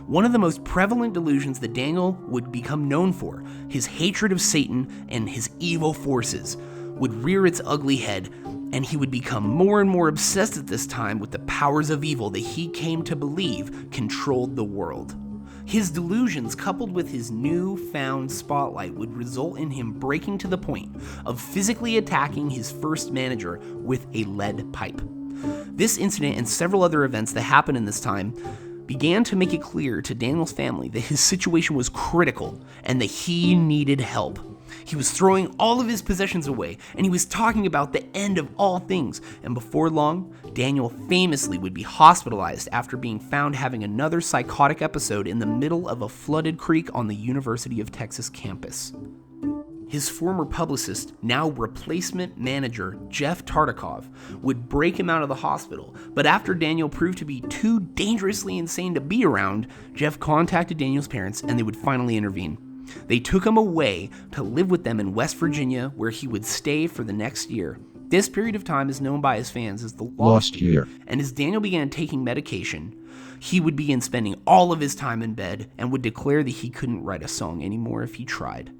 One of the most prevalent delusions that Daniel would become known for, his hatred of Satan and his evil forces, would rear its ugly head, and he would become more and more obsessed at this time with the powers of evil that he came to believe controlled the world. His delusions, coupled with his newfound spotlight, would result in him breaking to the point of physically attacking his first manager with a lead pipe. This incident and several other events that happened in this time began to make it clear to Daniel's family that his situation was critical and that he needed help. He was throwing all of his possessions away, and he was talking about the end of all things, and before long, Daniel famously would be hospitalized after being found having another psychotic episode in the middle of a flooded creek on the University of Texas campus. His former publicist, now replacement manager, Jeff Tartikoff, would break him out of the hospital, but after Daniel proved to be too dangerously insane to be around, Jeff contacted Daniel's parents and they would finally intervene. They took him away to live with them in West Virginia, where he would stay for the next year. This period of time is known by his fans as the Lost Year, and as Daniel began taking medication, he would begin spending all of his time in bed and would declare that he couldn't write a song anymore if he tried.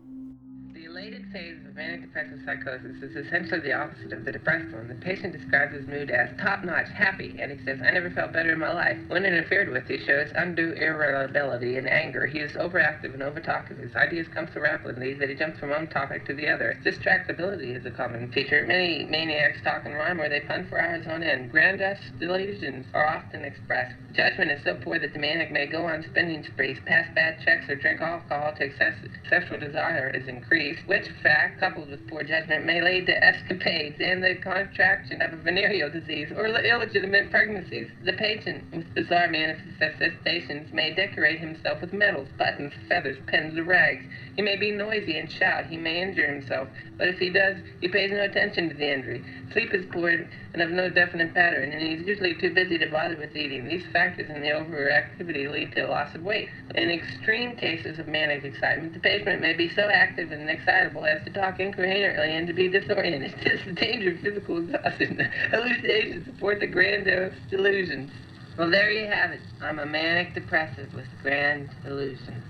The elated phase of manic depressive psychosis is essentially the opposite of the depressed one. The patient describes his mood as top-notch, happy, and he says, "I never felt better in my life." When interfered with, he shows undue irritability and anger. He is overactive and overtalkative. His ideas come so rapidly that he jumps from one topic to the other. Distractibility is a common feature. Many maniacs talk and rhyme, or they pun for hours on end. Grandiose delusions are often expressed. Judgment is so poor that the maniac may go on spending sprees, pass bad checks, or drink alcohol to excessive sexual desire is increased, which fact, coupled with poor judgment, may lead to escapades and the contraction of a venereal disease or illegitimate pregnancies. The patient with bizarre manifestations may decorate himself with medals, buttons, feathers, pens, or rags. He may be noisy and shout. He may injure himself, but if he does, he pays no attention to the injury. Sleep is poor and of no definite pattern, and he's usually too busy to bother with eating. These factors in the overactivity lead to loss of weight. In extreme cases of manic excitement, the patient may be so active and excitable as to talk incoherently and to be disoriented. This is the danger of physical exhaustion. Hallucinations support the grandiose delusions. Well, there you have it. I'm a manic depressive with grand illusions.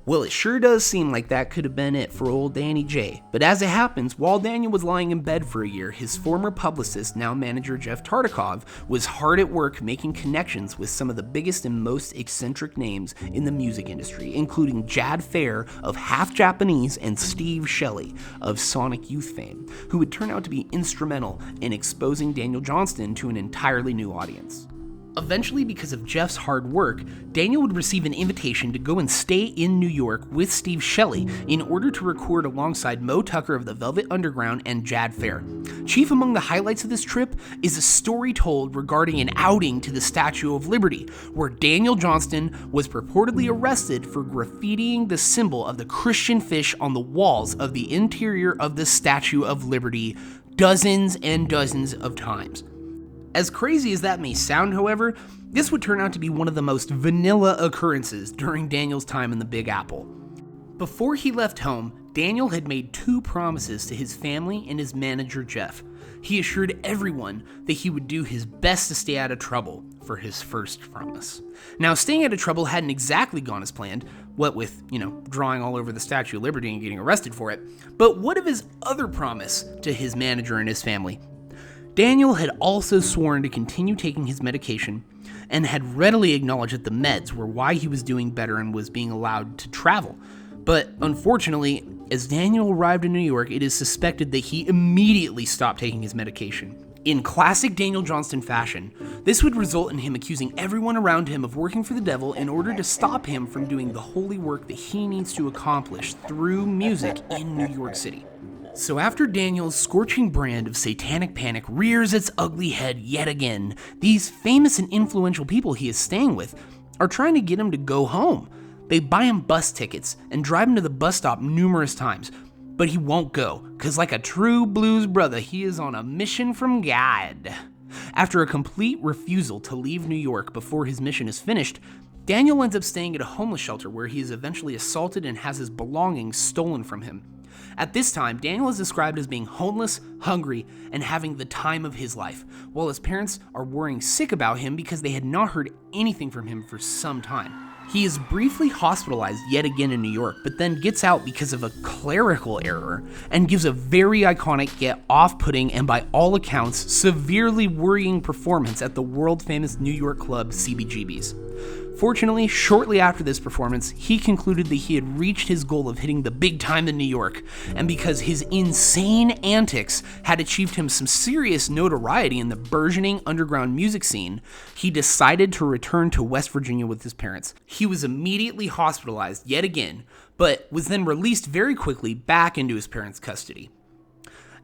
Well, it sure does seem like that could have been it for old Danny J. But as it happens, while Daniel was lying in bed for a year, his former publicist, now manager Jeff Tartikoff, was hard at work making connections with some of the biggest and most eccentric names in the music industry, including Jad Fair of Half Japanese and Steve Shelley of Sonic Youth fame, who would turn out to be instrumental in exposing Daniel Johnston to an entirely new audience. Eventually, because of Jeff's hard work, Daniel would receive an invitation to go and stay in New York with Steve Shelley in order to record alongside Mo Tucker of the Velvet Underground and Jad Fair. Chief among the highlights of this trip is a story told regarding an outing to the Statue of Liberty, where Daniel Johnston was purportedly arrested for graffitiing the symbol of the Christian fish on the walls of the interior of the Statue of Liberty dozens and dozens of times. As crazy as that may sound, however, this would turn out to be one of the most vanilla occurrences during Daniel's time in the Big Apple. Before he left home, Daniel had made 2 promises to his family and his manager Jeff. He assured everyone that he would do his best to stay out of trouble for his first promise. Now, staying out of trouble hadn't exactly gone as planned, what with, drawing all over the Statue of Liberty and getting arrested for it, but what of his other promise to his manager and his family? Daniel had also sworn to continue taking his medication and had readily acknowledged that the meds were why he was doing better and was being allowed to travel. But unfortunately, as Daniel arrived in New York, it is suspected that he immediately stopped taking his medication. In classic Daniel Johnston fashion, this would result in him accusing everyone around him of working for the devil in order to stop him from doing the holy work that he needs to accomplish through music in New York City. So after Daniel's scorching brand of satanic panic rears its ugly head yet again, these famous and influential people he is staying with are trying to get him to go home. They buy him bus tickets and drive him to the bus stop numerous times, but he won't go, because like a true blues brother, he is on a mission from God. After a complete refusal to leave New York before his mission is finished, Daniel ends up staying at a homeless shelter where he is eventually assaulted and has his belongings stolen from him. At this time, Daniel is described as being homeless, hungry, and having the time of his life, while his parents are worrying sick about him because they had not heard anything from him for some time. He is briefly hospitalized yet again in New York, but then gets out because of a clerical error and gives a very iconic yet off-putting and by all accounts severely worrying performance at the world-famous New York club CBGB's. Fortunately, shortly after this performance, he concluded that he had reached his goal of hitting the big time in New York, and because his insane antics had achieved him some serious notoriety in the burgeoning underground music scene, he decided to return to West Virginia with his parents. He was immediately hospitalized yet again, but was then released very quickly back into his parents' custody.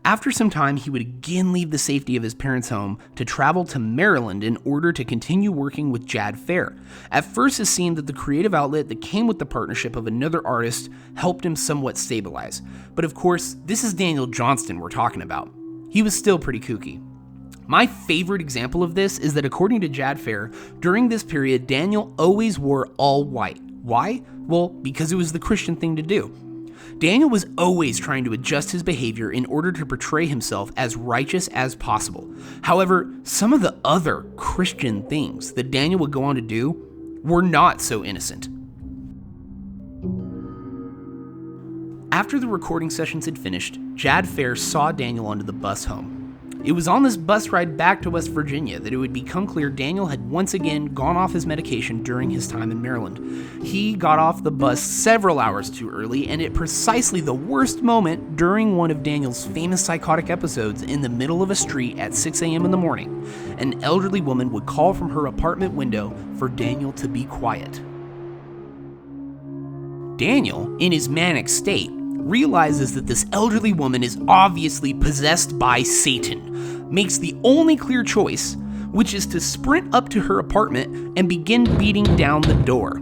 After some time, he would again leave the safety of his parents' home to travel to Maryland in order to continue working with Jad Fair. At first, it seemed that the creative outlet that came with the partnership of another artist helped him somewhat stabilize. But of course, this is Daniel Johnston we're talking about. He was still pretty kooky. My favorite example of this is that according to Jad Fair, during this period, Daniel always wore all white. Why? Well, because it was the Christian thing to do. Daniel was always trying to adjust his behavior in order to portray himself as righteous as possible. However, some of the other Christian things that Daniel would go on to do were not so innocent. After the recording sessions had finished, Jad Fair saw Daniel onto the bus home. It was on this bus ride back to West Virginia that it would become clear Daniel had once again gone off his medication during his time in Maryland. He got off the bus several hours too early, and at precisely the worst moment during one of Daniel's famous psychotic episodes in the middle of a street at 6 a.m. in the morning, an elderly woman would call from her apartment window for Daniel to be quiet. Daniel, in his manic state, realizes that this elderly woman is obviously possessed by Satan, makes the only clear choice, which is to sprint up to her apartment and begin beating down the door.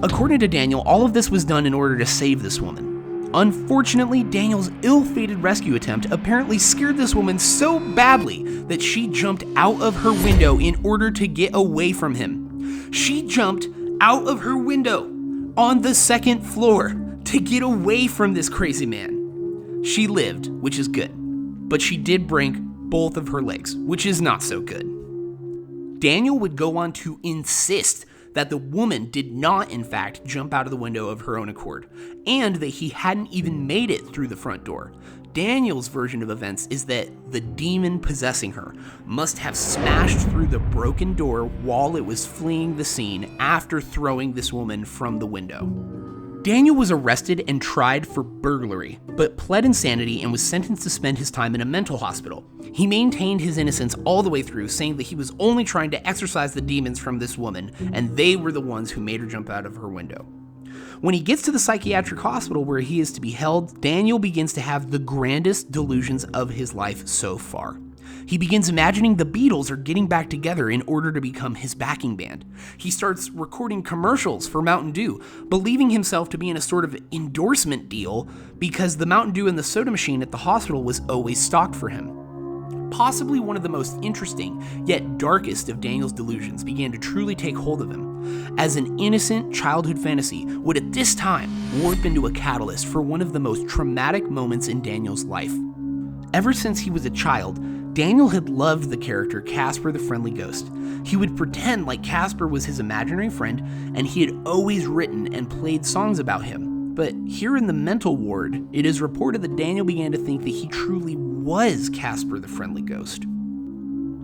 According to Daniel, all of this was done in order to save this woman. Unfortunately, Daniel's ill-fated rescue attempt apparently scared this woman so badly that she jumped out of her window in order to get away from him. She jumped out of her window on the second floor to get away from this crazy man. She lived, which is good, but she did break both of her legs, which is not so good. Daniel would go on to insist that the woman did not, in fact, jump out of the window of her own accord, and that he hadn't even made it through the front door. Daniel's version of events is that the demon possessing her must have smashed through the broken door while it was fleeing the scene after throwing this woman from the window. Daniel was arrested and tried for burglary, but pled insanity and was sentenced to spend his time in a mental hospital. He maintained his innocence all the way through, saying that he was only trying to exorcise the demons from this woman, and they were the ones who made her jump out of her window. When he gets to the psychiatric hospital where he is to be held, Daniel begins to have the grandest delusions of his life so far. He begins imagining the Beatles are getting back together in order to become his backing band. He starts recording commercials for Mountain Dew, believing himself to be in a sort of endorsement deal because the Mountain Dew in the soda machine at the hospital was always stocked for him. Possibly one of the most interesting, yet darkest of Daniel's delusions began to truly take hold of him, as an innocent childhood fantasy would at this time warp into a catalyst for one of the most traumatic moments in Daniel's life. Ever since he was a child, Daniel had loved the character Casper the Friendly Ghost. He would pretend like Casper was his imaginary friend, and he had always written and played songs about him. But here in the mental ward, it is reported that Daniel began to think that he truly was Casper the Friendly Ghost.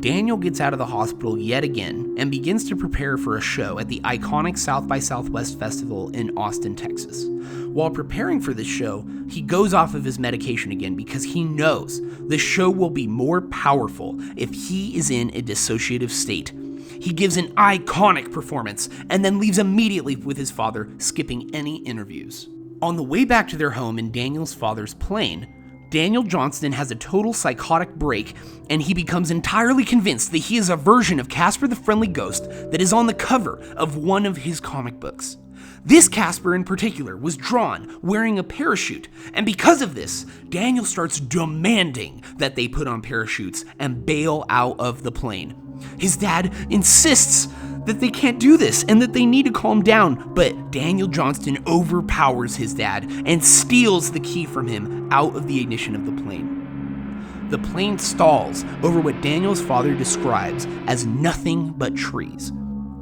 Daniel gets out of the hospital yet again and begins to prepare for a show at the iconic South by Southwest Festival in Austin, Texas. While preparing for this show, he goes off of his medication again because he knows the show will be more powerful if he is in a dissociative state. He gives an iconic performance and then leaves immediately with his father, skipping any interviews. On the way back to their home in Daniel's father's plane, Daniel Johnston has a total psychotic break, and he becomes entirely convinced that he is a version of Casper the Friendly Ghost that is on the cover of one of his comic books. This Casper in particular was drawn wearing a parachute, and because of this, Daniel starts demanding that they put on parachutes and bail out of the plane. His dad insists that they can't do this and that they need to calm down. But Daniel Johnston overpowers his dad and steals the key from him out of the ignition of the plane. The plane stalls over what Daniel's father describes as nothing but trees.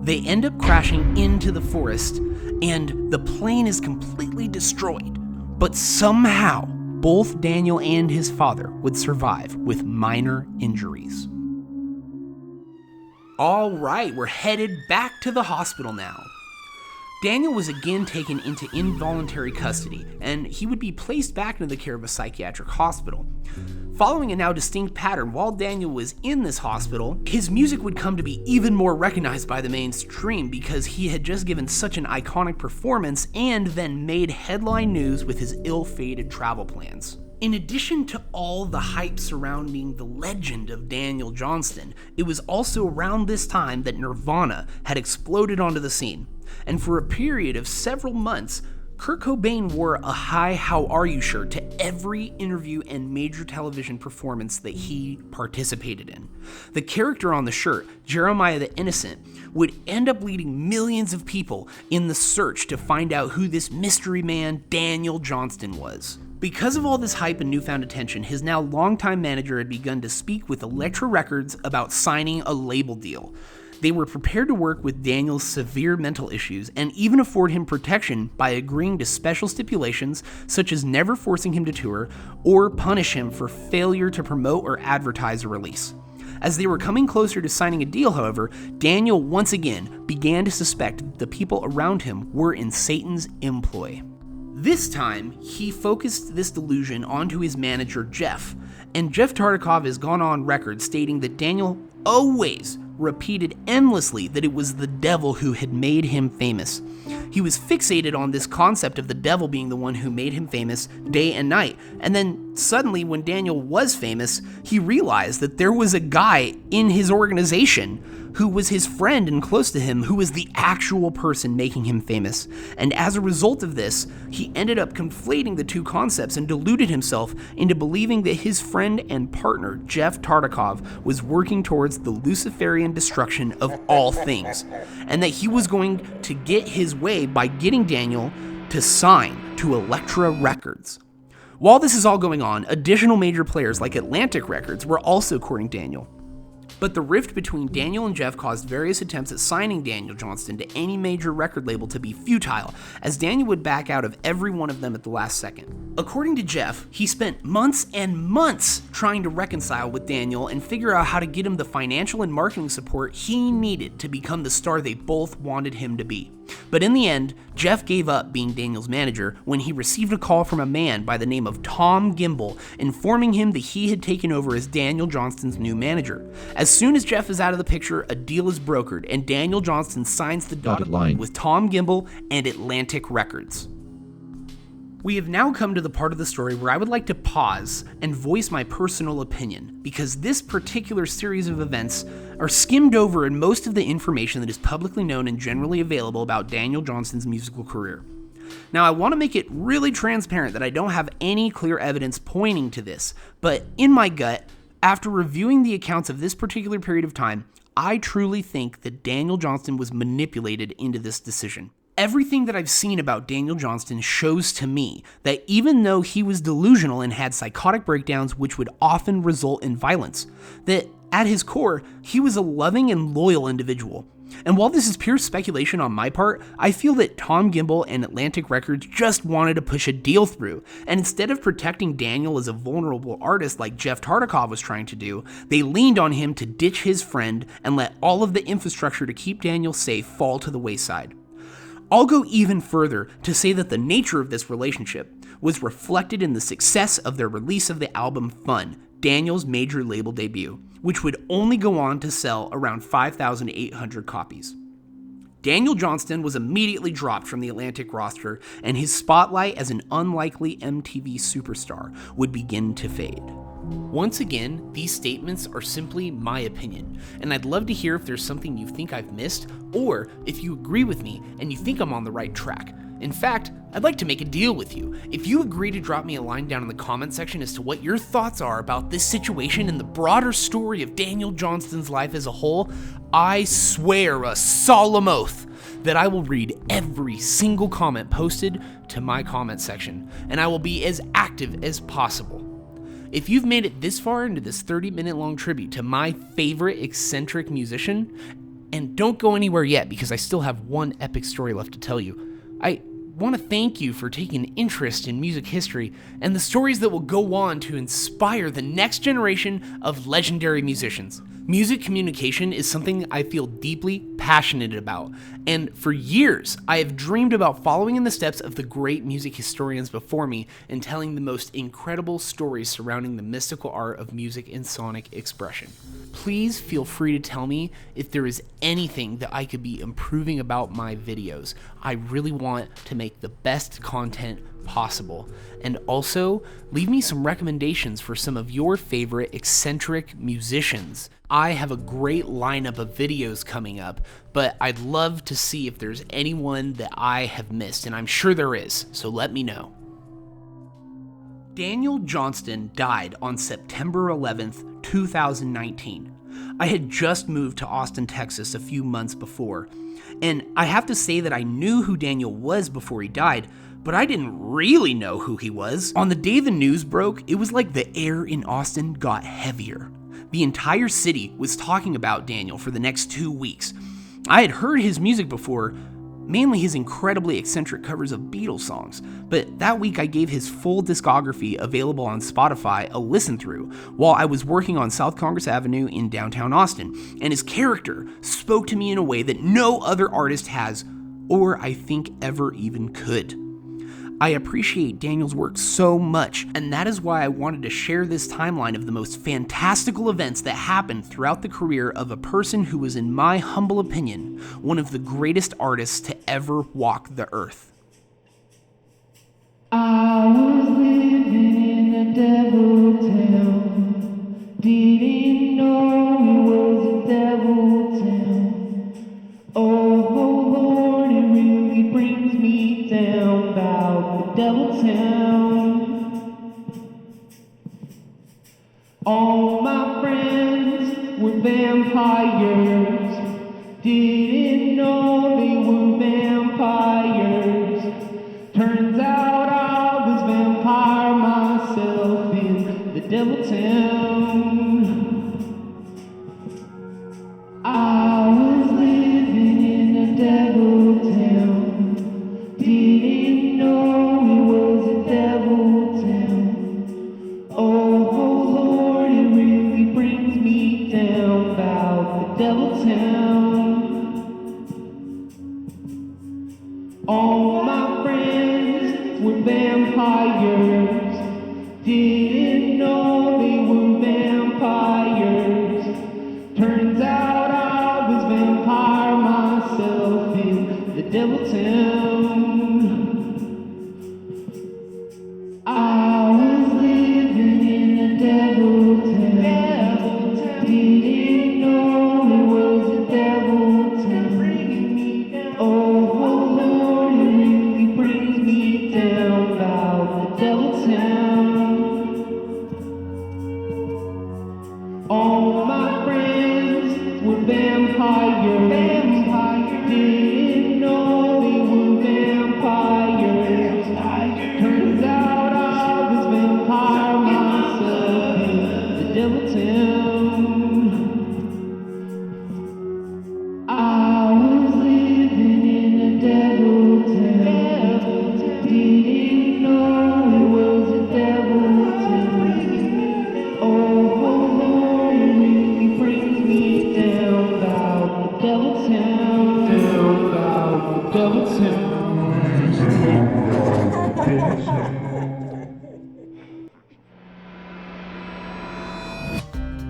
They end up crashing into the forest, and the plane is completely destroyed. But somehow, both Daniel and his father would survive with minor injuries. All right, we're headed back to the hospital now. Daniel was again taken into involuntary custody, and he would be placed back into the care of a psychiatric hospital. Following a now distinct pattern, while Daniel was in this hospital, his music would come to be even more recognized by the mainstream because he had just given such an iconic performance and then made headline news with his ill-fated travel plans. In addition to all the hype surrounding the legend of Daniel Johnston, it was also around this time that Nirvana had exploded onto the scene. And for a period of several months, Kurt Cobain wore a "Hi, how are you" shirt to every interview and major television performance that he participated in. The character on the shirt, Jeremiah the Innocent, would end up leading millions of people in the search to find out who this mystery man, Daniel Johnston, was. Because of all this hype and newfound attention, his now longtime manager had begun to speak with Elektra Records about signing a label deal. They were prepared to work with Daniel's severe mental issues and even afford him protection by agreeing to special stipulations such as never forcing him to tour or punish him for failure to promote or advertise a release. As they were coming closer to signing a deal, however, Daniel once again began to suspect that the people around him were in Satan's employ. This time, he focused this delusion onto his manager, Jeff, and Jeff Tartikoff has gone on record stating that Daniel always repeated endlessly that it was the devil who had made him famous. He was fixated on this concept of the devil being the one who made him famous day and night. And then suddenly, when Daniel was famous, he realized that there was a guy in his organization who was his friend and close to him, who was the actual person making him famous. And as a result of this, he ended up conflating the two concepts and deluded himself into believing that his friend and partner, Jeff Tartikoff, was working towards the Luciferian destruction of all things, and that he was going to get his way by getting Daniel to sign to Elektra Records. While this is all going on, additional major players like Atlantic Records were also courting Daniel. But the rift between Daniel and Jeff caused various attempts at signing Daniel Johnston to any major record label to be futile, as Daniel would back out of every one of them at the last second. According to Jeff, he spent months and months trying to reconcile with Daniel and figure out how to get him the financial and marketing support he needed to become the star they both wanted him to be. But in the end, Jeff gave up being Daniel's manager when he received a call from a man by the name of Tom Gimble informing him that he had taken over as Daniel Johnston's new manager. As soon as Jeff is out of the picture, a deal is brokered and Daniel Johnston signs the dotted line with Tom Gimble and Atlantic Records. We have now come to the part of the story where I would like to pause and voice my personal opinion, because this particular series of events are skimmed over in most of the information that is publicly known and generally available about Daniel Johnston's musical career. Now, I want to make it really transparent that I don't have any clear evidence pointing to this, but in my gut, after reviewing the accounts of this particular period of time, I truly think that Daniel Johnston was manipulated into this decision. Everything that I've seen about Daniel Johnston shows to me that even though he was delusional and had psychotic breakdowns which would often result in violence, that at his core, he was a loving and loyal individual. And while this is pure speculation on my part, I feel that Tom Gimble and Atlantic Records just wanted to push a deal through, and instead of protecting Daniel as a vulnerable artist like Jeff Tartikoff was trying to do, they leaned on him to ditch his friend and let all of the infrastructure to keep Daniel safe fall to the wayside. I'll go even further to say that the nature of this relationship was reflected in the success of their release of the album Fun, Daniel's major label debut, which would only go on to sell around 5,800 copies. Daniel Johnston was immediately dropped from the Atlantic roster, and his spotlight as an unlikely MTV superstar would begin to fade. Once again, these statements are simply my opinion, and I'd love to hear if there's something you think I've missed, or if you agree with me and you think I'm on the right track. In fact, I'd like to make a deal with you. If you agree to drop me a line down in the comment section as to what your thoughts are about this situation and the broader story of Daniel Johnston's life as a whole, I swear a solemn oath that I will read every single comment posted to my comment section, and I will be as active as possible. If you've made it this far into this 30-minute long tribute to my favorite eccentric musician, and don't go anywhere yet because I still have one epic story left to tell you, I want to thank you for taking an interest in music history and the stories that will go on to inspire the next generation of legendary musicians. Music communication is something I feel deeply passionate about, and for years I have dreamed about following in the steps of the great music historians before me and telling the most incredible stories surrounding the mystical art of music and sonic expression. Please feel free to tell me if there is anything that I could be improving about my videos. I really want to make the best content possible. And also, leave me some recommendations for some of your favorite eccentric musicians. I have a great lineup of videos coming up, but I'd love to see if there's anyone that I have missed, and I'm sure there is, so let me know. Daniel Johnston died on September 11th, 2019. I had just moved to Austin, Texas a few months before, and I have to say that I knew who Daniel was before he died, but I didn't really know who he was. On the day the news broke, it was like the air in Austin got heavier. The entire city was talking about Daniel for the next 2 weeks. I had heard his music before, mainly his incredibly eccentric covers of Beatles songs, but that week I gave his full discography available on Spotify a listen through while I was working on South Congress Avenue in downtown Austin, and his character spoke to me in a way that no other artist has, or I think ever even could. I appreciate Daniel's work so much, and that is why I wanted to share this timeline of the most fantastical events that happened throughout the career of a person who was, in my humble opinion, one of the greatest artists to ever walk the earth. I was living in a devil town, didn't know it was a devil town. Oh Lord, it really brings me down about the devil town. All my friends were vampires, didn't know they were vampires. Turns out I was vampire myself in the devil town. I was living in a devil town, didn't know it was a devil town. Oh Lord, it really brings me down about the devil town. All my friends were vampires, didn't know they were vampires. Turns out I was vampire myself in the devil town. I was living in a devil town, didn't know it was a devil town. Oh Lord, it really brings me down about the devil town. All my friends were vampires, didn't know they were vampires. Turns out I was vampire myself in the devil town. I was living in a devil town, didn't know it was a devil town. Oh Lord, it really brings me down about the devil town. Down about the devil town.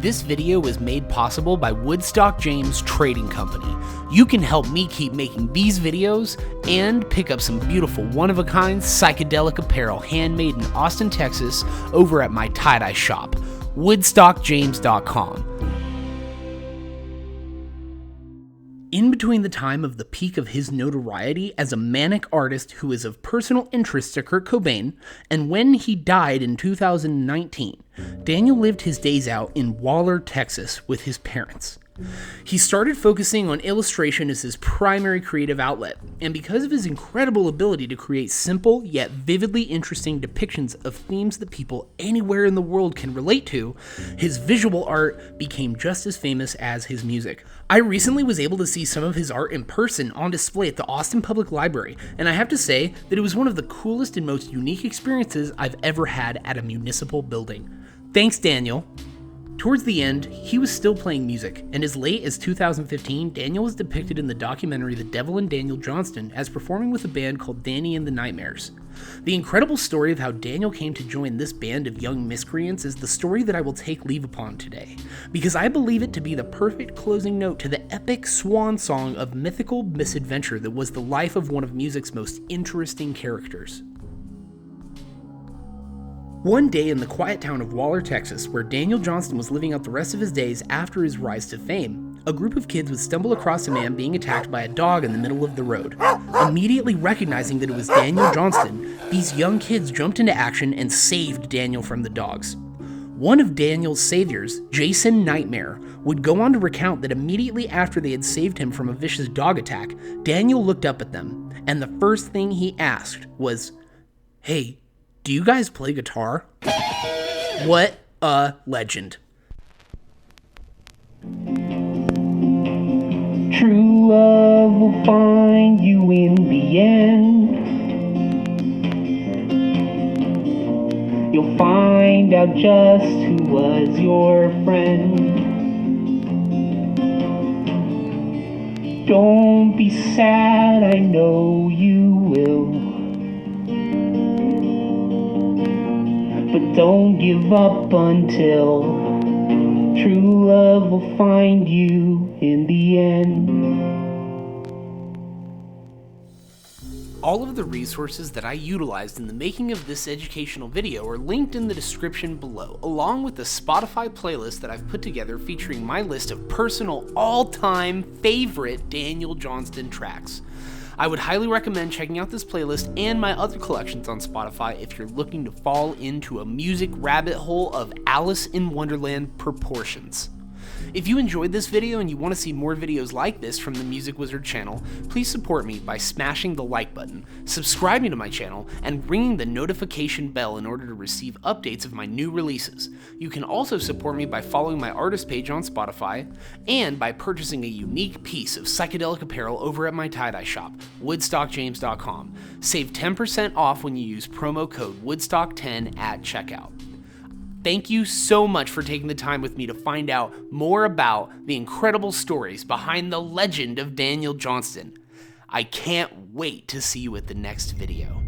This video was made possible by Woodstock James Trading Company. You can help me keep making these videos and pick up some beautiful one-of-a-kind psychedelic apparel handmade in Austin, Texas over at my tie-dye shop, woodstockjames.com. In between the time of the peak of his notoriety as a manic artist who is of personal interest to Kurt Cobain, and when he died in 2019, Daniel lived his days out in Waller, Texas with his parents. He started focusing on illustration as his primary creative outlet, and because of his incredible ability to create simple yet vividly interesting depictions of themes that people anywhere in the world can relate to, his visual art became just as famous as his music. I recently was able to see some of his art in person on display at the Austin Public Library, and I have to say that it was one of the coolest and most unique experiences I've ever had at a municipal building. Thanks, Daniel. Towards the end, he was still playing music, and as late as 2015, Daniel was depicted in the documentary The Devil and Daniel Johnston as performing with a band called Danny and the Nightmares. The incredible story of how Daniel came to join this band of young miscreants is the story that I will take leave upon today, because I believe it to be the perfect closing note to the epic swan song of mythical misadventure that was the life of one of music's most interesting characters. One day in the quiet town of Waller, Texas, where Daniel Johnston was living out the rest of his days after his rise to fame, a group of kids would stumble across a man being attacked by a dog in the middle of the road. Immediately recognizing that it was Daniel Johnston, these young kids jumped into action and saved Daniel from the dogs. One of Daniel's saviors, Jason Nightmare, would go on to recount that immediately after they had saved him from a vicious dog attack, Daniel looked up at them, and the first thing he asked was, "Hey, do you guys play guitar?" What a legend. True love will find you in the end. You'll find out just who was your friend. Don't be sad, I know you will. But don't give up until true love will find you in the end. All of the resources that I utilized in the making of this educational video are linked in the description below, along with the Spotify playlist that I've put together featuring my list of personal all-time favorite Daniel Johnston tracks. I would highly recommend checking out this playlist and my other collections on Spotify if you're looking to fall into a music rabbit hole of Alice in Wonderland proportions. If you enjoyed this video and you want to see more videos like this from the Music Wizard channel, please support me by smashing the like button, subscribing to my channel, and ringing the notification bell in order to receive updates of my new releases. You can also support me by following my artist page on Spotify, and by purchasing a unique piece of psychedelic apparel over at my tie-dye shop, woodstockjames.com. Save 10% off when you use promo code Woodstock10 at checkout. Thank you so much for taking the time with me to find out more about the incredible stories behind the legend of Daniel Johnston. I can't wait to see you at the next video.